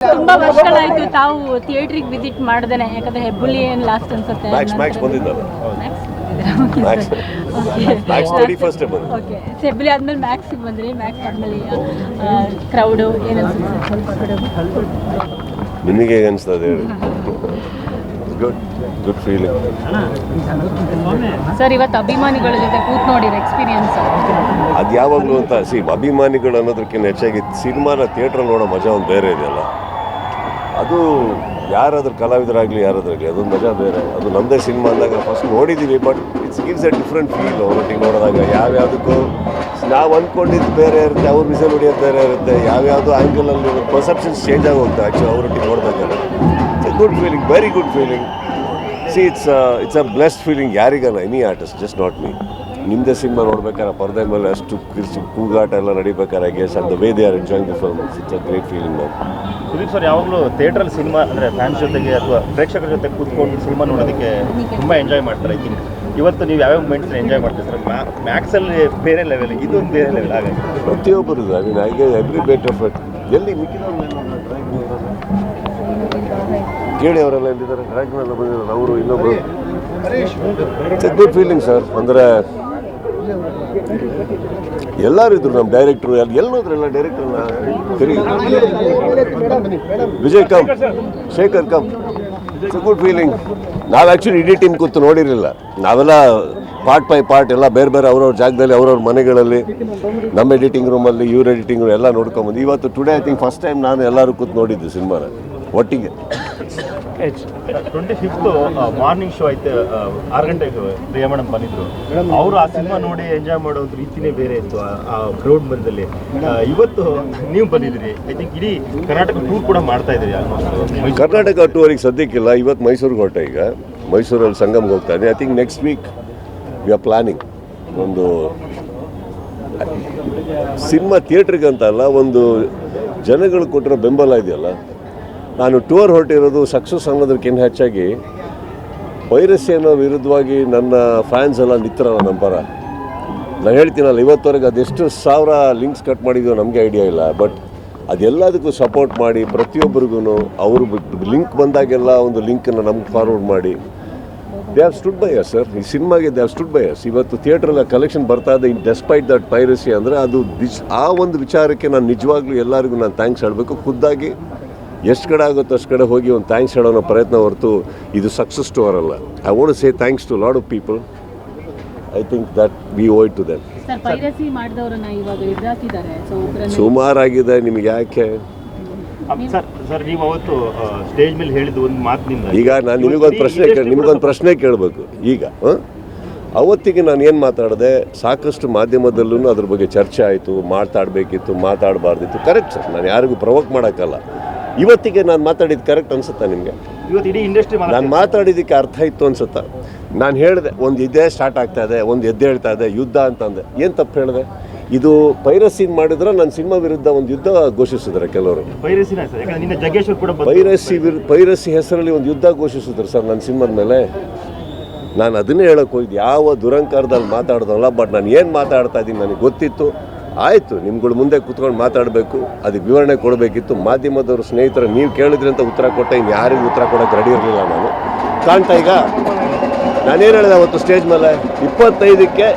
ತುಂಬಾ ವರ್ಷಗಳಾಯ್ತು ತಾವು ಥಿಯೇಟ್ರಿಗೆ ವಿಸಿಟ್ ಮಾಡ್ದೇನೆ, ಯಾಕಂದ್ರೆ ಹೆಬ್ಬುಲಿ ಏನು ಲಾಸ್ಟ್ ಅನ್ಸುತ್ತೆ. ಮ್ಯಾಕ್ಸ್ ಬಂದಿದ್ದಾರೆ. ಓಕೆ, ಹೆಬ್ಬುಲಿ ಆದ್ಮೇಲೆ ಮ್ಯಾಕ್ಸ್ ಬಂದ್ರಿ. ಮ್ಯಾಕ್ಸ್ ಆದ್ಮೇಲೆ ಕ್ರೌಡು ಏನು ನಿಮಗೆ ಹೇಗೆ ಅನಿಸ್ತದೆ? Good feeling sir. ಇವತ್ತು ಅಭಿಮಾನಿಗಳ ಜೊತೆ ಕೂತ್ ನೋಡಿದ ಎಕ್ಸ್ಪೀರಿಯನ್ಸ್ ಅದು ಯಾವಾಗಲೂ ಅಂತ ಅಭಿಮಾನಿಗಳು ಅನ್ನೋದಕ್ಕಿಂತ ಹೆಚ್ಚಾಗಿ ಸಿನಿಮಾನ ಥಿಯೇಟ್ರಲ್ಲಿ ನೋಡೋ ಮಜಾ ಒಂದು ಬೇರೆ ಇದೆಯಲ್ಲ. ಅದು ಯಾರಾದ್ರೂ ಕಲಾವಿದರಾಗಲಿ ಯಾರಾದ್ರಾಗಲಿ ಅದೊಂದು ಮಜಾ ಬೇರೆ. ಅದು ನಮ್ಮದೇ ಸಿನಿಮಾ ಅಂದಾಗ ಫಸ್ಟ್ ನೋಡಿದ್ದೀವಿ, but it's gives A different feel. ಒಟ್ಟಿಗೆ ನೋಡಿದಾಗ ಯಾವ್ಯಾವುದಕ್ಕೂ ನಾವು ಅಂದ್ಕೊಂಡಿದ್ದು ಬೇರೆ ಇರುತ್ತೆ, ಅವ್ರ ವಿಸಲ್ ಹೊಡಿಯೋದು ಬೇರೆ ಇರುತ್ತೆ, ಯಾವ್ಯಾವುದು ಆ್ಯಂಗಲಲ್ಲಿ ಪರ್ಸೆಪ್ಷನ್ಸ್ ಚೇಂಜ್ ಆಗೋಗುತ್ತೆ ಆ್ಯಕ್ಚುಲಿ ಅವರೊಟ್ಟಿಗೆ ನೋಡ್ಬೇಕಾದ್ರೆ. It's a good feeling, very good feeling. See it's a blessed feeling. ಯಾರಿಗಲ್ಲ, any artist, just not me. ನಿಮ್ಮದೇ ಸಿನಿಮಾ ನೋಡ್ಬೇಕಾದ್ರೆ ಪರದೆ ಮೇಲೆ ಅಷ್ಟು ಕೂಗಾಟ ಎಲ್ಲ ನಡಿಬೇಕಾದ್ರೆ guess and the way they are enjoying the film, it's a great feeling. ನಾವು ಸುದೀಪ್ ಸರ್ ಯಾವಾಗಲೂ ಥಿಯೇಟ್ರಲ್ಲಿ ಸಿನಿಮಾ ಅಂದರೆ ಫ್ಯಾನ್ಸ್ ಜೊತೆಗೆ ಅಥವಾ ಪ್ರೇಕ್ಷಕರ ಜೊತೆ ಕೂತ್ಕೊಂಡು ಸಿನಿಮಾ ನೋಡೋದಕ್ಕೆ ತುಂಬ ಎಂಜಾಯ್ ಮಾಡ್ತಾರೆ. ಐ ಥಿಂಕ್ ಇವತ್ತು ನೀವು ಯಾವ್ಯಾವ ಮೂಮೆಂಟ್ಸ್ ಎಂಜಾಯ್ ಮಾಡ್ತೀವಿ ಸರ್? ಮ್ಯಾಕ್ಸಲ್ಲಿ ಬೇರೆ ಲೆವೆಲ್, ಇದೊಂದು ಬೇರೆ ಲೆವೆಲ್. ಹಾಗೆ ಪ್ರತಿಯೊಬ್ಬರು I mean I get every bit of it. ಎಲ್ಲಿ ಕೇಳಿ ಅವರೆಲ್ಲ ಎಲ್ಲಿದ್ದಾರೆ, ಟ್ರ್ಯಾಕ್ನೆಲ್ಲ ಬಂದಿದ್ದಾರೆ ಅವರು, ಇನ್ನೊಬ್ಬರು. It's a good feeling sir. ಅಂದರೆ ಎಲ್ಲರೂ ಇದ್ರು, ನಮ್ಮ ಡೈರೆಕ್ಟ್ರು ಎಲ್ಲೋದ್ರೆಲ್ಲ ಡೈರೆಕ್ಟ್ರನ್ನ ಕರಿ, Vijay come, Shekhar come. It's a good feeling. ನಾವು ಆ್ಯಕ್ಚುಲಿ ಇಡೀ ಟೀಮ್ ಕೂತು ನೋಡಿರಲಿಲ್ಲ. ನಾವೆಲ್ಲ ಪಾರ್ಟ್ ಬೈ ಪಾರ್ಟ್ ಎಲ್ಲ ಬೇರೆ ಬೇರೆ ಅವ್ರವ್ರ ಜಾಗದಲ್ಲಿ ಅವ್ರವ್ರ ಮನೆಗಳಲ್ಲಿ, ನಮ್ಮ ಎಡಿಟಿಂಗ್ ರೂಮಲ್ಲಿ, ಇವ್ರ ಎಡಿಟಿಂಗ್ ರೂಮ್ ಎಲ್ಲ ನೋಡ್ಕೊಂಬಂದು ಇವತ್ತು today I think first time ನಾನು ಎಲ್ಲರೂ ಕೂತು ನೋಡಿದ್ದು ಸಿನಿಮಾನ ಒಟ್ಟಿಗೆ. 25th ಮಾರ್ನಿಂಗ್ ಶೋ ಐತೆ, 6 ಗಂಟೆಗೆ ಪ್ರಿಯಾ ಮೇಡಮ್ ಬಂದಿದ್ರು. ಅವರು ಆ ಸಿನಿಮಾ ನೋಡಿ ಎಂಜಾಯ್ ಮಾಡೋದು ರೀತಿನೇ ಬೇರೆ ಇತ್ತು ಆ ಕ್ರೌಡ್ ಮಧ್ಯದಲ್ಲಿ. ಇವತ್ತು ನೀವು ಬಂದಿದ್ದೀರಿ, ಐ ಥಿಂಕ್ ಇಡೀ ಕರ್ನಾಟಕ ಟೂರ್ ಕೂಡ ಮಾಡ್ತಾ ಇದ್ದೀರಿ. ಕರ್ನಾಟಕ ಟೂರಿಗೆ ಸದ್ಯಕ್ಕಿಲ್ಲ. ಇವತ್ತು ಮೈಸೂರಿಗೆ ಹೊರಟೆ. ಈಗ ಮೈಸೂರಲ್ಲಿ ಸಂಗಮ್ಗೆ ಹೋಗ್ತಾ ಇದ್ದೀನಿ. I think next week we are planning ಒಂದು ಸಿನಿಮಾ ಥಿಯೇಟ್ರಿಗೆ ಅಂತ ಅಲ್ಲ, ಒಂದು ಜನಗಳು ಕೊಟ್ಟಿರೋ ಬೆಂಬಲ ಇದೆಯಲ್ಲ. ನಾನು ಟೂರ್ ಹೊರಟಿರೋದು ಸಕ್ಸಸ್ ಅನ್ನೋದಕ್ಕಿಂತ ಹೆಚ್ಚಾಗಿ ಪೈರಸಿ ಅನ್ನೋ ವಿರುದ್ಧವಾಗಿ ನನ್ನ ಫ್ಯಾನ್ಸ್ ಎಲ್ಲ ನಿಂತಿರಲ್ಲ ನಮ್ಮ ಪರ. ನಾನು ಹೇಳ್ತೀನಲ್ಲ, ಇವತ್ತವರೆಗೆ ಅದೆಷ್ಟು ಸಾವಿರ ಲಿಂಕ್ಸ್ ಕಟ್ ಮಾಡಿದ್ಯೋ ನಮಗೆ ಐಡಿಯಾ ಇಲ್ಲ. ಬಟ್ ಅದೆಲ್ಲದಕ್ಕೂ ಸಪೋರ್ಟ್ ಮಾಡಿ ಪ್ರತಿಯೊಬ್ಬರಿಗೂ ಅವರು ಲಿಂಕ್ ಬಂದಾಗೆಲ್ಲ ಒಂದು ಲಿಂಕನ್ನು ನಮ್ಗೆ ಫಾರ್ವರ್ಡ್ ಮಾಡಿ they have stood by us sir. ಈ ಸಿನಿಮಾಗೆ they have stood by us. ಇವತ್ತು ಥಿಯೇಟ್ರಲ್ಲಿ ಕಲೆಕ್ಷನ್ ಬರ್ತಾ ಇದೆ ಡೆಸ್ಪೈಟ್ ದಟ್ ಪೈರಸಿ. ಅಂದರೆ ಅದು ಆ ಒಂದು ವಿಚಾರಕ್ಕೆ ನಾನು ನಿಜವಾಗ್ಲೂ ಎಲ್ಲರಿಗೂ ನಾನು ಥ್ಯಾಂಕ್ಸ್ ಹೇಳಬೇಕು. ಖುದ್ದಾಗಿ ಎಷ್ಟು ಕಡೆ ಆಗುತ್ತೋ ಅಷ್ಟು ಕಡೆ ಹೋಗಿ ಒಂದು ಥ್ಯಾಂಕ್ಸ್ ಹೇಳೋ ಪ್ರಯತ್ನ ಹೊರತು ಇದು ಸಕ್ಸಸ್ ಸ್ಟೋರ್ ಅಲ್ಲ. I want to say thanks to lot of people. I think that we owe it to them. ಸುಮಾರಾಗಿದೆ. ನಿಮಗೆ ಯಾಕೆ ಸರ್ ನೀವು ಅವತ್ತು ಸ್ಟೇಜ್ ಮೇಲೆ ಹೇಳಿದ ಒಂದು ಮಾತಿನಿಂದ ಈಗ ನಾನು ನಿಮಗೊಂದು ಪ್ರಶ್ನೆ ಕೇಳಬೇಕು. ಈಗ ಅವತ್ತಿಗೆ ನಾನು ಏನು ಮಾತಾಡಿದೆ, ಸಾಕಷ್ಟು ಮಾಧ್ಯಮದಲ್ಲೂ ಅದ್ರ ಬಗ್ಗೆ ಚರ್ಚೆ ಆಯಿತು. ಮಾತಾಡಬೇಕಿತ್ತು, ಮಾತಾಡಬಾರ್ದಿತ್ತು. ಕರೆಕ್ಟ್ ಸರ್, ನಾನು ಯಾರಿಗೂ ಪ್ರವೋಕ್ ಮಾಡೋಕ್ಕಲ್ಲ. ಇವತ್ತಿಗೆ ನಾನು ಮಾತಾಡಿದ್ದು ಕರೆಕ್ಟ್ ಅನ್ಸುತ್ತಾ ನಿಮಗೆ? ಇವತ್ತು ಇಡೀ ಇಂಡಸ್ಟ್ರಿ ನಾನು ಮಾತಾಡಿದ್ದಕ್ಕೆ ಅರ್ಥ ಇತ್ತು ಅನ್ಸುತ್ತಾ? ನಾನು ಹೇಳಿದೆ ಒಂದು ಇದೇ ಸ್ಟಾರ್ಟ್ ಆಗ್ತಾ ಇದೆ, ಒಂದು ಎದ್ದು ಹೇಳ್ತಾ ಇದೆ ಯುದ್ಧ ಅಂತಂದೆ. ಏನು ತಪ್ಪು ಹೇಳಿದೆ? ಇದು ಪೈರಸಿನ್ ಮಾಡಿದ್ರೆ ನನ್ನ ಸಿನಿಮಾ ವಿರುದ್ಧ ಒಂದು ಯುದ್ಧ ಘೋಷಿಸಿದ್ರೆ ಕೆಲವರು. ಪೈರಸಿ ಹೆಸರಲ್ಲಿ ಒಂದು ಯುದ್ಧ ಘೋಷಿಸಿದ್ರು ಸರ್ ನನ್ನ ಸಿನಿಮಾದ ಮೇಲೆ. ನಾನು ಅದನ್ನೇ ಹೇಳೋಕೆ ಹೋಗಿದ್ದು, ಯಾವ ದುರಂಕಾರದಲ್ಲಿ ಮಾತಾಡ್ದಲ್ಲ. ಬಟ್ ನಾನು ಏನು ಮಾತಾಡ್ತಾ ಇದ್ದೀನಿ ನನಗೆ ಗೊತ್ತಿತ್ತು. ಆಯಿತು, ನಿಮ್ಗಳು ಮುಂದೆ ಕೂತ್ಕೊಂಡು ಮಾತಾಡಬೇಕು, ಅದಕ್ಕೆ ವಿವರಣೆ ಕೊಡಬೇಕಿತ್ತು. ಮಾಧ್ಯಮದವರು ಸ್ನೇಹಿತರು ನೀವು ಕೇಳಿದ್ರಿ ಅಂತ ಉತ್ತರ ಕೊಟ್ಟೆ, ಇನ್ನು ಯಾರಿಗೂ ಉತ್ತರ ಕೊಡೋಕ್ಕೆ ರೆಡಿ ಇರಲಿಲ್ಲ ನಾನು. ಕಾಣ್ತಾ ಈಗ ನಾನೇನು ಹೇಳಿದೆ ಅವತ್ತು ಸ್ಟೇಜ್ ಮೇಲೆ, 25ಕ್ಕೆ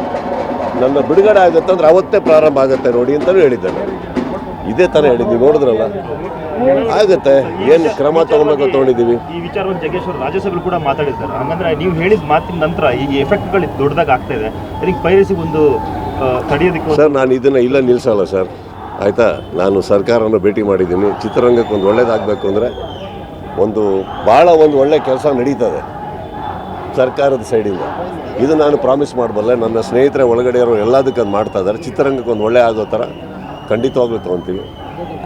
ನನ್ನ ಬಿಡುಗಡೆ ಆಗುತ್ತೆ ಅಂದ್ರೆ ಅವತ್ತೇ ಪ್ರಾರಂಭ ಆಗುತ್ತೆ ನೋಡಿ ಅಂತಲೂ ಹೇಳಿದ್ದೆ ನಾನು. ಇದೇ ಥರ ಹೇಳಿದ್ವಿ, ನೋಡಿದ್ರಲ್ಲ ಆಗುತ್ತೆ. ಏನು ಕ್ರಮ ತಗೊಬೇಕು ತೊಗೊಂಡಿದ್ದೀವಿ. ಈ ವಿಚಾರವನ್ನು ಜಗ್ಗೇಶ್ ಅವರು ರಾಜ್ಯಸಭೆಗಳು ಕೂಡ ಮಾತಾಡಿದ್ದಾರೆ. ಹಂಗಂದ್ರೆ ನೀವು ಹೇಳಿದ ಮಾತಿನ ನಂತರ ಈಗ ಎಫೆಕ್ಟ್ಗಳು ದೊಡ್ಡದಾಗ ಆಗ್ತಾ ಇದೆ. ಅದಕ್ಕೆ ಪೈರಸಿ ಒಂದು ತಡೆಯೋದಕ್ಕೆ ಸರ್ ನಾನು ಇದನ್ನು ಇಲ್ಲ ನಿಲ್ಲಿಸಲ್ಲ ಸರ್, ಆಯಿತಾ. ನಾನು ಸರ್ಕಾರವನ್ನು ಭೇಟಿ ಮಾಡಿದ್ದೀನಿ. ಚಿತ್ರರಂಗಕ್ಕೆ ಒಂದು ಒಳ್ಳೇದಾಗಬೇಕು ಅಂದರೆ ಭಾಳ ಒಂದು ಒಳ್ಳೆ ಕೆಲಸ ನಡೀತದೆ ಸರ್ಕಾರದ ಸೈಡಿಂದ. ಇದು ನಾನು ಪ್ರಾಮಿಸ್ ಮಾಡಬಲ್ಲೆ. ನನ್ನ ಸ್ನೇಹಿತರೆ ಒಳಗಡೆ ಇರೋ ಎಲ್ಲದಕ್ಕೆ ಅದು ಮಾಡ್ತಾ ಇದ್ದಾರೆ. ಚಿತ್ರರಂಗಕ್ಕೆ ಒಂದು ಒಳ್ಳೆ ಆಗೋ ಥರ ಖಂಡಿತವಾಗ್ಲೂ ತೊಗೊತೀವಿ.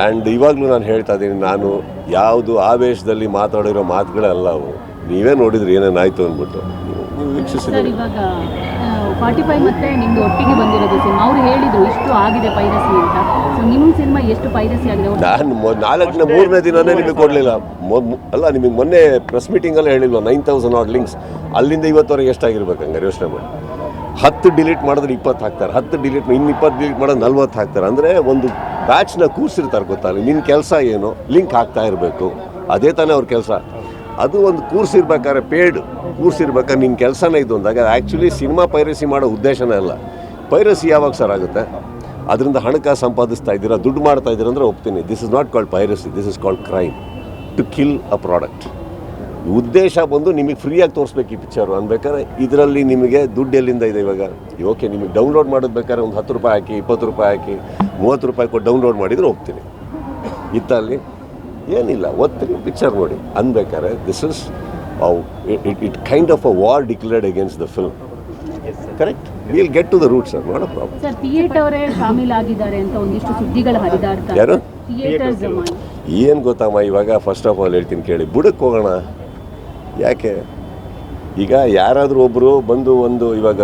ಆ್ಯಂಡ್ ಇವಾಗಲೂ ನಾನು ಹೇಳ್ತಾ ಇದ್ದೀನಿ, ನಾನು ಯಾವುದು ಆವೇಶದಲ್ಲಿ ಮಾತಾಡಿರೋ ಮಾತುಗಳೇ ಅಲ್ಲ ಅವು. ನೀವೇ ನೋಡಿದ್ರಿ ಏನೇನಾಯಿತು ಅಂದ್ಬಿಟ್ಟು ನೀವು ವೀಕ್ಷಿಸಿದ್ದೀರಿ. 45 ಮತ್ತೆ ನಿಮ್ದು ಒಟ್ಟಿಗೆ ಬಂದಿರೋದು ಸಿನಿಮಾ, ಅವ್ರು ಹೇಳಿದ್ರು ಇಷ್ಟು ಆಗಿದೆ ಪೈರಸಿ ಅಂತ. ಸೊ ನಿಮ್ಮ ಸಿನಿಮಾ ಎಷ್ಟು ಪೈರಸಿ ಆಗಿದೆ? ನಾನು 3ನೇ ದಿನನೇ ನಿಮಗೆ ಕೊಡಲಿಲ್ಲ ಅಲ್ಲ. ನಿಮಗೆ ಮೊನ್ನೆ ಪ್ರೆಸ್ ಮೀಟಿಂಗಲ್ಲೇ ಹೇಳಿಲ್ವ 9000 ಆಡ್ ಲಿಂಕ್ಸ್. ಅಲ್ಲಿಂದ ಇವತ್ತವರೆಗೆ ಎಷ್ಟಾಗಿರ್ಬೇಕು ಹಂಗಾರೆ ಯೋಚನೆ ಮಾಡಿ. 10 ಡಿಲೀಟ್ ಮಾಡಿದ್ರೆ 20 ಹಾಕ್ತಾರೆ, 10 ಡಿಲೀಟ್ ಇನ್ನು 20 ಡಿಲೀಟ್ ಮಾಡೋದು 40 ಹಾಕ್ತಾರೆ. ಅಂದರೆ ಒಂದು ಬ್ಯಾಚ್ನ ಕೂರಿಸಿರ್ತಾರೆ ಗೊತ್ತಾಗಲಿ, ನಿನ್ನ ಕೆಲಸ ಏನು, ಲಿಂಕ್ ಆಗ್ತಾ ಇರಬೇಕು, ಅದೇ ತಾನೇ ಅವ್ರ ಕೆಲಸ. ಅದು ಒಂದು ಕೂರಿಸಿರ್ಬೇಕಾದ್ರೆ ಪೇಯ್ಡ್ ಕೂರಿಸಿರ್ಬೇಕಾದ್ರೆ ನಿನ್ನ ಕೆಲಸನೇ ಇದು ಅಂದಾಗ ಆ್ಯಕ್ಚುಲಿ ಸಿನಿಮಾ ಪೈರಸಿ ಮಾಡೋ ಉದ್ದೇಶನೇ ಅಲ್ಲ. ಪೈರಸಿ ಯಾವಾಗ ಸರ್ ಆಗುತ್ತೆ? ಅದರಿಂದ ಹಣಕಾಸು ಸಂಪಾದಿಸ್ತಾ ಇದ್ದೀರಾ, ದುಡ್ಡು ಮಾಡ್ತಾ ಇದ್ದೀರಾ ಅಂದರೆ ಒಪ್ತೀನಿ. This is not called piracy, this is called crime, to kill a product. ಉದ್ದೇಶ ಬಂದು ನಿಮಗೆ ಫ್ರೀಯಾಗಿ ತೋರಿಸ್ಬೇಕು ಈ ಪಿಕ್ಚರು ಅನ್ಬೇಕಾದ್ರೆ ಇದರಲ್ಲಿ ನಿಮಗೆ ದುಡ್ಡು ಎಲ್ಲಿಂದ ಇದೆ ಇವಾಗ? ಓಕೆ, ನಿಮಗೆ ಡೌನ್ಲೋಡ್ ಮಾಡೋದು ಬೇಕಾದ್ರೆ ಒಂದು 10 ರೂಪಾಯಿ ಹಾಕಿ, 20 ರೂಪಾಯಿ ಹಾಕಿ, 30 ರೂಪಾಯಿ ಕೊಟ್ಟು ಡೌನ್ಲೋಡ್ ಮಾಡಿದರೆ ಹೋಗ್ತೀನಿ. ಇತ್ತಲ್ಲಿ ಏನಿಲ್ಲ, ಓದ್ತೀನಿ ಪಿಕ್ಚರ್ ನೋಡಿ ಅನ್ಬೇಕಾದ್ರೆ this is it kind of a war declared against the film. Correct, will get to the root sir, not a problem. Sir, theatre ಅವರೇ ಶಾಮೀಲಾಗಿದ್ದಾರೆ ಅಂತ ಒಂದಿಷ್ಟು ಸುದ್ದಿಗಳು ಹರಿದಾಡ್ತಾರೆ. ಯಾರು? ಥಿಯೇಟರ್ಸ್. ಏನು ಗೊತ್ತಮ್ಮ, ಇವಾಗ ಫಸ್ಟ್ ಆಫ್ ಆಲ್ ಹೇಳ್ತೀನಿ ಕೇಳಿ, ಬುಡಕ್ಕೆ ಹೋಗೋಣ. ಯಾಕೆ ಈಗ ಯಾರಾದರೂ ಒಬ್ಬರು ಬಂದು ಇವಾಗ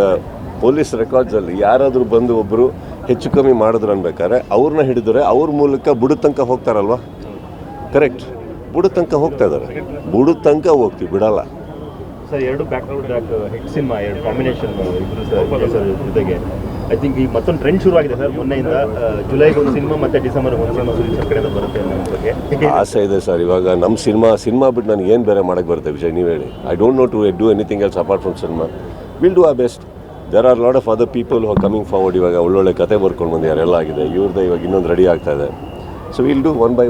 ಪೊಲೀಸ್ ರೆಕಾರ್ಡ್ಸಲ್ಲಿ ಯಾರಾದರೂ ಬಂದು ಒಬ್ಬರು ಹೆಚ್ಚು ಕಮ್ಮಿ ಮಾಡಿದ್ರು ಅನ್ಬೇಕಾದ್ರೆ ಅವ್ರನ್ನ ಹಿಡಿದ್ರೆ ಅವ್ರ ಮೂಲಕ ಬುಡದ ತನಕ ಹೋಗ್ತಾರಲ್ವ? ಕರೆಕ್ಟ್, ಬುಡದ ತನಕ ಹೋಗ್ತಾ ಇದ್ದಾರೆ, ಬುಡದ ತನಕ ಹೋಗ್ತೀವಿ, ಬಿಡಲ್ಲ sir. 2 background hit cinema, 2 combination ಇಬ್ಬರು ಸರ್ ಜೊತೆಗೆ ಐ ಥಿಂಕ್ ಈಗ ಮತ್ತೊಂದು ಟ್ರೆಂಡ್ ಶುರುವಾಗಿದೆ ಸರ್. ಮೊನ್ನೆಯಿಂದ ಜುಲೈಗೆ ಒಂದು ಸಿನಿಮಾ ಮತ್ತು ಡಿಸೆಂಬರ್ಗೆ ಒಂದು ಸಿನಿಮಾ ಸರ್ ಕಡೆಯಿಂದ ಬರುತ್ತೆ ಅನ್ನೋ ಬಗ್ಗೆ ಆಸೆ ಇದೆ ಸರ್. ಇವಾಗ ನಮ್ಮ ಸಿನಿಮಾ ಬಿಟ್ಟು ನನಗೆ ಏನು ಬೇರೆ ಮಾಡೋಕ್ಕೆ ಬರುತ್ತೆ ವಿಜಯ್, ನೀವು ಹೇಳಿ. I don't know to do anything else apart from cinema. Will do our best. There are lot of other people who are coming forward. ಇವಾಗ ಒಳ್ಳೊಳ್ಳೆ ಕತೆ ಬರ್ಕೊಂಡು ಬಂದಿದ್ದಾರೆ, ಎಲ್ಲ ಆಗಿದೆ. ಇವ್ರದ್ದು ಇವಾಗ ಇನ್ನೊಂದು ರೆಡಿ ಆಗ್ತಾ ಇದೆ. So will do one by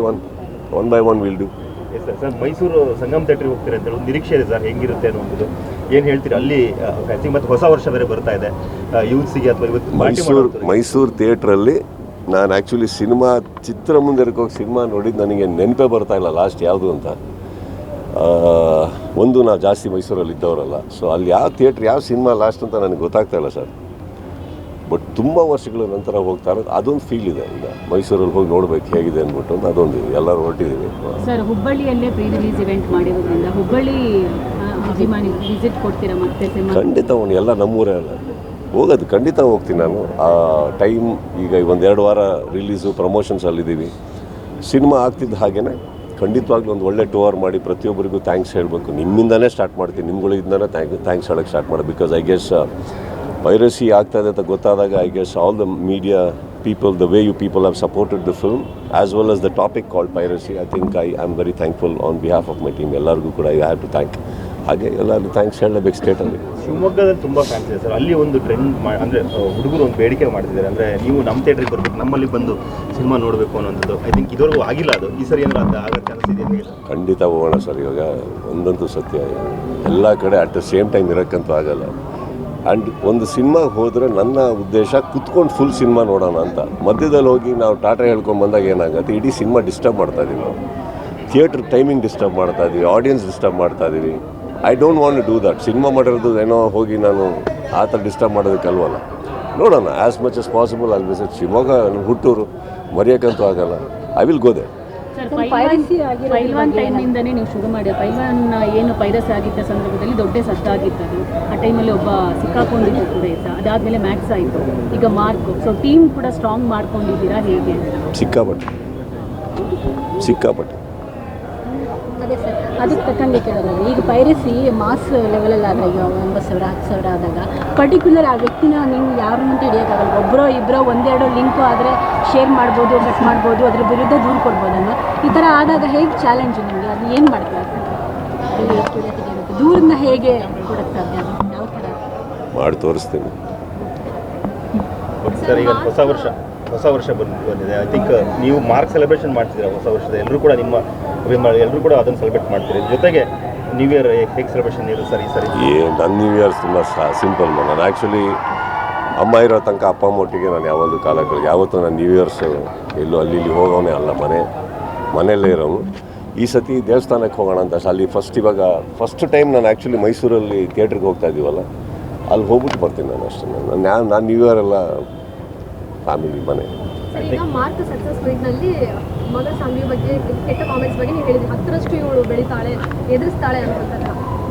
one will do. Yes sir. Sir, Mysuru Sangam ಥಿಯೇಟ್ರಿಗೆ ಹೋಗ್ತೀರಾ ಅಂತ ಒಂದು ನಿರೀಕ್ಷೆ ಇದೆ ಸರ್, ಹೆಂಗಿರುತ್ತೆ ಅನ್ನೋದು ಏನು ಹೇಳ್ತೀರಿ? ಅಲ್ಲಿ ಮತ್ತು ಹೊಸ ವರ್ಷ ಬೇರೆ ಬರ್ತಾ ಇದೆ ಯೂತ್ಸಿಗೆ, ಅಥವಾ ಇವತ್ತು ಮೈಸೂರು ಥಿಯೇಟ್ರಲ್ಲಿ ನಾನು ಆ್ಯಕ್ಚುಲಿ ಸಿನಿಮಾ ಚಿತ್ರಮಂದಿರಕ್ಕೆ ಹೋಗಿ ಸಿನಿಮಾ ನೋಡಿದ್ದು ನನಗೆ ನೆನಪೇ ಬರ್ತಾ ಇಲ್ಲ ಲಾಸ್ಟ್ ಯಾವುದು ಅಂತ. ಒಂದು ನಾವು ಜಾಸ್ತಿ ಮೈಸೂರಲ್ಲಿ ಇದ್ದವರಲ್ಲ, ಸೊ ಅಲ್ಲಿ ಯಾವ ಥಿಯೇಟ್ರ್ ಯಾವ ಸಿನಿಮಾ ಲಾಸ್ಟ್ ಅಂತ ನನಗೆ ಗೊತ್ತಾಗ್ತಾ ಇಲ್ಲ ಸರ್. ಬಟ್ ತುಂಬ ವರ್ಷಗಳ ನಂತರ ಹೋಗ್ತಾ ಇರೋದು ಅದೊಂದು ಫೀಲ್ ಇದೆ. ಈಗ ಮೈಸೂರಲ್ಲಿ ಹೋಗಿ ನೋಡ್ಬೇಕು ಹೇಗಿದೆ ಅಂದ್ಬಿಟ್ಟು ಅದೊಂದು ಎಲ್ಲರೂ ಹೊರಟಿದ್ದೀವಿ ಸರ್. ಹುಬ್ಬಳ್ಳಿಯಲ್ಲೇ ಪ್ರೀ ರಿಲೀಸ್ ಇವೆಂಟ್ ಮಾಡಿರೋದ್ರಿಂದ ಹುಬ್ಬಳ್ಳಿ ಅಭಿಮಾನಿ ವಿಸಿಟ್ ಕೊಡ್ತೀರಾ ಮತ್ತೆ? ಖಂಡಿತ ಎಲ್ಲ ನಮ್ಮೂರೇ ಅಲ್ಲ, ಹೋಗೋದು ಖಂಡಿತ ಹೋಗ್ತೀನಿ ನಾನು. ಆ ಟೈಮ್ ಈಗ 1-2 ವಾರ ರಿಲೀಸು ಪ್ರಮೋಷನ್ಸ್ ಅಲ್ಲಿದ್ದೀವಿ. ಸಿನಿಮಾ ಆಗ್ತಿದ್ದ ಹಾಗೇ ಖಂಡಿತವಾಗ್ಲೂ ಒಂದು ಒಳ್ಳೆ ಟೂರ್ ಮಾಡಿ ಪ್ರತಿಯೊಬ್ಬರಿಗೂ ಥ್ಯಾಂಕ್ಸ್ ಹೇಳಬೇಕು. ನಿಮ್ಮಿಂದನೇ ಸ್ಟಾರ್ಟ್ ಮಾಡ್ತೀನಿ, ನಿಮ್ಗಳಿಂದನೇ ಥ್ಯಾಂಕ್ಸ್ ಹೇಳೋಕ್ಕೆ ಸ್ಟಾರ್ಟ್ ಮಾಡಿ. ಬಿಕಾಸ್ ಐ ಗೆಸ್ ಪೈರಸಿ ಆಗ್ತಾ ಇದೆ ಅಂತ ಗೊತ್ತಾದಾಗ I guess all the media people, the way you people have supported the film as well as the topic called piracy, I think I am very thankful on behalf of my team. ಎಲ್ಲರಿಗೂ ಕೂಡ I have to thank. ಹಾಗೆ ಎಲ್ಲರಿಗೂ thanks ಹೇಳಬೇಕು ಸ್ಟೇಟಲ್ಲಿ. ಶಿವಮೊಗ್ಗದಲ್ಲಿ ತುಂಬ fans ಇದೆ sir. ಅಲ್ಲಿ ಒಂದು ಟ್ರೆಂಡ್ ಅಂದರೆ ಹುಡುಗರು ಒಂದು ಬೇಡಿಕೆ ಮಾಡ್ತಿದ್ದಾರೆ, ಅಂದರೆ ನೀವು ನಮ್ಮ ಥಿಯೇಟ್ರಿಗೆ ಬರಬೇಕು, ನಮ್ಮಲ್ಲಿ ಬಂದು ಸಿನಿಮಾ ನೋಡಬೇಕು ಅನ್ನೋಂಥದ್ದು. ಐ ಥಿಂಕ್ ಇದುವರೆಗೂ ಆಗಿಲ್ಲ ಅದು. ಈ ಸರಿ ಏನಾದ್ರು ಆಗೋ ಚಾನ್ಸ್ ಇದೆ? ಖಂಡಿತ ಹೋಗೋಣ ಸರ್. ಇವಾಗ ಒಂದಂತೂ ಸತ್ಯ, ಎಲ್ಲ ಕಡೆ ಅಟ್ ದ ಸೇಮ್ ಟೈಮ್ ಇರೋಕ್ಕಂತೂ ಆಗಲ್ಲ. ಆ್ಯಂಡ್ ಒಂದು ಸಿನಿಮಾಗೆ ಹೋದರೆ ನನ್ನ ಉದ್ದೇಶ ಕುತ್ಕೊಂಡು ಫುಲ್ ಸಿನಿಮಾ ನೋಡೋಣ ಅಂತ. ಮಧ್ಯದಲ್ಲಿ ಹೋಗಿ ನಾವು ಟಾಟಾ ಹೇಳ್ಕೊಂಡು ಬಂದಾಗ ಏನಾಗುತ್ತೆ, ಇಡೀ ಸಿನಿಮಾ ಡಿಸ್ಟರ್ಬ್ ಮಾಡ್ತಾಯಿದ್ದೀವಿ ನಾವು. ಥಿಯೇಟ್ರ್ ಟೈಮಿಂಗ್ ಡಿಸ್ಟರ್ಬ್ ಮಾಡ್ತಾಯಿದ್ದೀವಿ, ಆಡಿಯನ್ಸ್ ಡಿಸ್ಟರ್ಬ್ ಮಾಡ್ತಾಯಿದ್ದೀವಿ. I don't want to do that. Cinema ಮಾಡಿರೋದು ಏನೋ ಹೋಗಿ ನಾನು ಆ ಥರ ಡಿಸ್ಟರ್ಬ್ ಮಾಡೋದಕ್ಕಲ್ವಲ್ಲ. ನೋಡೋಣ, ಆ್ಯಸ್ ಮಚ್ ಆಸ್ ಪಾಸಿಬಲ್ ಅಲ್ಲಿ ವಿಸಿಟ್ ಶಿವಮೊಗ್ಗ, ಹುಟ್ಟೂರು, ಮರೆಯೋಕ್ಕಂತೂ ಆಗಲ್ಲ. I will go there. Pailwaan ಟೈಮಿಂದನೇ ನೀವು ಶುರು ಮಾಡಿ. ಪೈಲ್ವಾನ್ ಏನು ಪೈರಸಿ ಆಗಿದ್ದ ಸಂದರ್ಭದಲ್ಲಿ ದೊಡ್ಡ ಸದ್ದಾಗಿತ್ತು. ಆ ಟೈಮಲ್ಲಿ ಒಬ್ಬ ಸಿಕ್ಕಾಕೊಂಡಿದ್ದು ಕೂಡ ಇದ್ದ. ಅದಾದಮೇಲೆ ಮ್ಯಾಕ್ಸ್ ಆಯಿತು, ಈಗ ಮಾರ್ಕ್. ಸೊ ಟೀಮ್ ಕೂಡ ಸ್ಟ್ರಾಂಗ್ ಮಾಡ್ಕೊಂಡಿದ್ದೀರಾ ಹೇಗೆ? ಸಿಕ್ಕಾಪಟ್ಟೆ. ಅದೇ ಸರ್, ಅದಕ್ಕೆ ತಕ್ಕಂಗೆ ಕೇಳೋದಾದ್ರೆ ಈಗ ಪೈರಸಿ ಮಾಸ್ ಲೆವೆಲಲ್ಲಿ ಆದರೆ ಈಗ 9,000 10,000 ಆದಾಗ ಪರ್ಟಿಕ್ಯುಲರ್ ಆ ವ್ಯಕ್ತಿನ ನೀವು ಯಾರನ್ನೂ ಹಿಡಿಯೋಕ್ಕಾಗಲ್ಲ. ಒಬ್ಬರೋ ಇಬ್ಬರೋ 1-2 ಲಿಂಕು ಆದರೆ ಶೇರ್ ಮಾಡ್ಬೋದು, ಕಟ್ ಮಾಡ್ಬೋದು, ಅದ್ರ ವಿರುದ್ಧ ದೂರು ಕೊಡ್ಬೋದನ್ನು. ಈ ಥರ ಆದಾಗ ಹೇಗೆ ಚಾಲೆಂಜ್ ನಿಮಗೆ? ಅದು ಏನು ಮಾಡ್ತಾರೆ ದೂರನ್ನ ಹೇಗೆ ಕೊಡಕ್ಕೆ ಸಾಧ್ಯ? ಅದು ಯಾವ ಥರ ಮಾಡಿ ತೋರಿಸ್ತೀನಿ ಸರ್. ಈಗ ಹೊಸ ವರ್ಷ ಬಂದಿದೆ. ಐ ಥಿಂಕ್ ನೀವು ಮಾರ್ಕ್ ಸೆಲೆಬ್ರೇಷನ್ ಮಾಡ್ತಿದ್ದೀರಾ ಹೊಸ ವರ್ಷದ. ಎಲ್ಲರೂ ಕೂಡ ನಿಮ್ಮ ಎಲ್ಲರೂ ಕೂಡ ಅದನ್ನು ಸೆಲೆಬ್ರೇಟ್ ಮಾಡ್ತೀರಿ. ಜೊತೆಗೆ ನ್ಯೂ ಇಯರ್ ಹೇಗೆ ಸೆಲೆಬ್ರೇಷನ್ ಇರುತ್ತೆ ಸರ್ ಈ ಸರಿ? ನನ್ನ ನ್ಯೂ ಇಯರ್ಸ್ ತುಂಬ ಸಿಂಪಲ್. ನಾನು ಆ್ಯಕ್ಚುಲಿ ಅಮ್ಮ ಇರೋ ತನಕ ಅಪ್ಪ ಅಮ್ಮ ಒಟ್ಟಿಗೆ ನಾನು ಯಾವತ್ತೂ ಯಾವತ್ತೂ ನಾನು ನ್ಯೂ ಇಯರ್ಸ್ ಎಲ್ಲೂ ಅಲ್ಲಿ ಹೋಗೋನೇ ಅಲ್ಲ, ಮನೆಯಲ್ಲೇ ಇರೋನು. ಈ ಸತಿ ದೇವಸ್ಥಾನಕ್ಕೆ ಹೋಗೋಣ ಅಂತ ಅಲ್ಲಿ ಫಸ್ಟ್ ಟೈಮ್ ನಾನು ಆ್ಯಕ್ಚುಲಿ ಮೈಸೂರಲ್ಲಿ ಥಿಯೇಟ್ರಿಗೆ ಹೋಗ್ತಾ ಇದ್ದೀವಲ್ಲ, ಅಲ್ಲಿ ಹೋಗ್ಬಿಟ್ಟು ಬರ್ತೀನಿ ನಾನು ಅಷ್ಟೇ. ನಾನು ನ್ಯೂ ಇಯರ್ ಎಲ್ಲ ಫ್ಯಾಮಿಲಿ ಮನೆ. ಈಗ ಮಾರ್ಕ್ ಸಕ್ಸಸ್ ಮೀಟ್ನಲ್ಲಿ ಮಗಳ ಸಾಂಗ್ಲಿ ಬಗ್ಗೆ ಕೆಟ್ಟ ಕಾಮೆಂಟ್ಸ್ ಬಗ್ಗೆ ನೀವು ಹೇಳಿದ್ರಿ, 10ರಷ್ಟು ಇವಳು ಬೆಳಿತಾಳೆ, ಎದುರಿಸ್ತಾಳೆ ಅಂತ.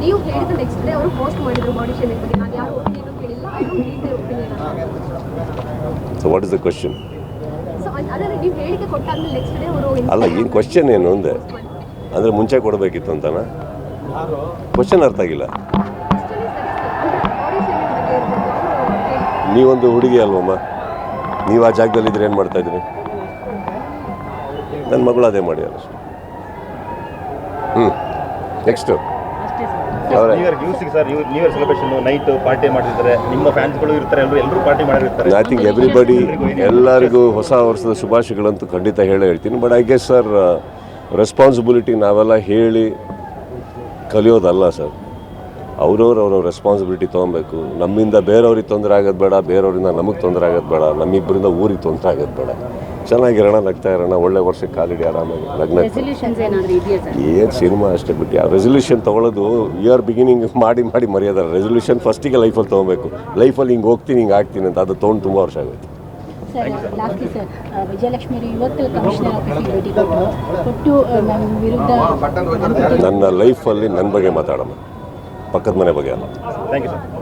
ನೀವು ಹೇಳಿದ ನೆಕ್ಸ್ಟ್ ಡೇ ಅವರು ಪೋಸ್ಟ್ ಮಾಡಿದ್ರು ಬಾಡಿ ಶೇಮಿಂಗ್ ಬಗ್ಗೆ. ನಾನು ಯಾರು ಒಪಿನಿಯನ್ ಕೇಳಿಲ್ಲ, I don't need there opinion. So what is the question? So ಅದರ ನೀವು ಹೇಳಿಕೆ ಕೊಟ್ಟಾದ್ಮೇಲೆ ನೆಕ್ಸ್ಟ್ ಡೇ ಅವರು ಅಲ್ಲ, ಏನು ಕ್ವೆಶ್ಚನ್ ಏನು ಅಂದೆ? ಅಂದರೆ ಮುಂಚೆ ಕೊಡಬೇಕಿತ್ತು ಅಂತನಾ? ಕ್ವೆಶ್ಚನ್ ಅರ್ಥ ಆಗಿಲ್ಲ. ನೀವೊಂದು ಹುಡುಗಿ ಅಲ್ವಮ್ಮ, ನೀವು ಆ ಜಾಗದಲ್ಲಿದ್ದರೆ ಏನು ಮಾಡ್ತಾಯಿದ್ರಿ? ನನ್ನ ಮಗಳು ಅದೇ ಮಾಡಿದ್ದಾರೆ ಅಷ್ಟೇ. ನೆಕ್ಸ್ಟು ಅಷ್ಟೇ ಸರ್. ಅವರೇ ನ್ಯೂ ಇಯರ್ ನ್ಯೂಸಿಗೆ sir new year celebration night party ಮಾಡಿರ್ತಾರೆ, ನಿಮ್ಮ ಫ್ಯಾನ್ಸ್ಗಳು ಇರ್ತಾರೆ, ಎಲ್ಲರೂ ಪಾರ್ಟಿ ಮಾಡಿರ್ತಾರೆ. ಐ ಥಿಂಕ್ ಎವ್ರಿಬಡಿ ಎಲ್ಲರಿಗೂ ಹೊಸ ವರ್ಷದ ಶುಭಾಶಯಗಳಂತೂ ಖಂಡಿತ ಹೇಳ್ತೀನಿ. But I guess sir responsibility ನಾವೆಲ್ಲ ಹೇಳಿ ಕಲಿಯೋದಲ್ಲ ಸರ್. ಅವ್ರವ್ರ ರೆಸ್ಪಾನ್ಸಿಬಿಲಿಟಿ ತೊಗೊಬೇಕು. ನಮ್ಮಿಂದ ಬೇರೆಯವ್ರಿಗೆ ತೊಂದರೆ ಆಗೋದು ಬೇಡ, ಬೇರೆಯವರಿಂದ ನಮಗೆ ತೊಂದರೆ ಆಗೋದು ಬೇಡ, ನಮ್ಮಿಬ್ಬರಿಂದ ಊರಿಗೆ ತೊಂದರೆ ಆಗೋದು ಬೇಡ. ಚೆನ್ನಾಗಿರೋಣ, ನಗ್ತಾ ಇರೋಣ, ಒಳ್ಳೆ ವರ್ಷಕ್ಕೆ ಕಾಲಿಡಿ ಆರಾಮಾಗಿ ಲಗ್ನ. ರೆಸಲ್ಯೂಷನ್ಸ್ ಏನಾದರೂ ಇದೆಯಾ ಸರ್? ಏನು ಸಿನಿಮಾ ಅಷ್ಟೇ ಬಿಟ್ಟು ಯಾವ ರೆಸಲ್ಯೂಷನ್ ತೊಗೊಳ್ಳೋದು ಇಯರ್ ಬಿಗಿನಿಂಗ್ ಮಾಡಿ ಮರೆಯೋದಲ್ಲ. ರೆಸಲ್ಯೂಷನ್ ಫಸ್ಟಿಗೆ ಲೈಫಲ್ಲಿ ತೊಗೊಬೇಕು. ಲೈಫಲ್ಲಿ ಹಿಂಗೆ ಹೋಗ್ತೀನಿ, ಹಿಂಗೆ ಆಗ್ತೀನಿ ಅಂತ ಅದು ತೊಗೊಂಡು ತುಂಬ ವರ್ಷ ಆಗುತ್ತೆ. ಸರ್ ಲಾಸ್ಟ್ಲಿ ಸರ್, ವಿಜಯಲಕ್ಷ್ಮಿ ಅವರು ಇವತ್ತು ಕಮಿಷನರ್ ಆಫೀಸಿಗೆ ಭೇಟಿ ಕೊಟ್ಟು ನನ್ನ ವಿರುದ್ಧ ನನ್ನ ಲೈಫಲ್ಲಿ ನನ್ನ ಬಗ್ಗೆ ಮಾತಾಡೋಣ, ಪಕ್ಕದ ಮನೆ ಬಗ್ಗೆ ಅಲ್ಲ. Thank you sir.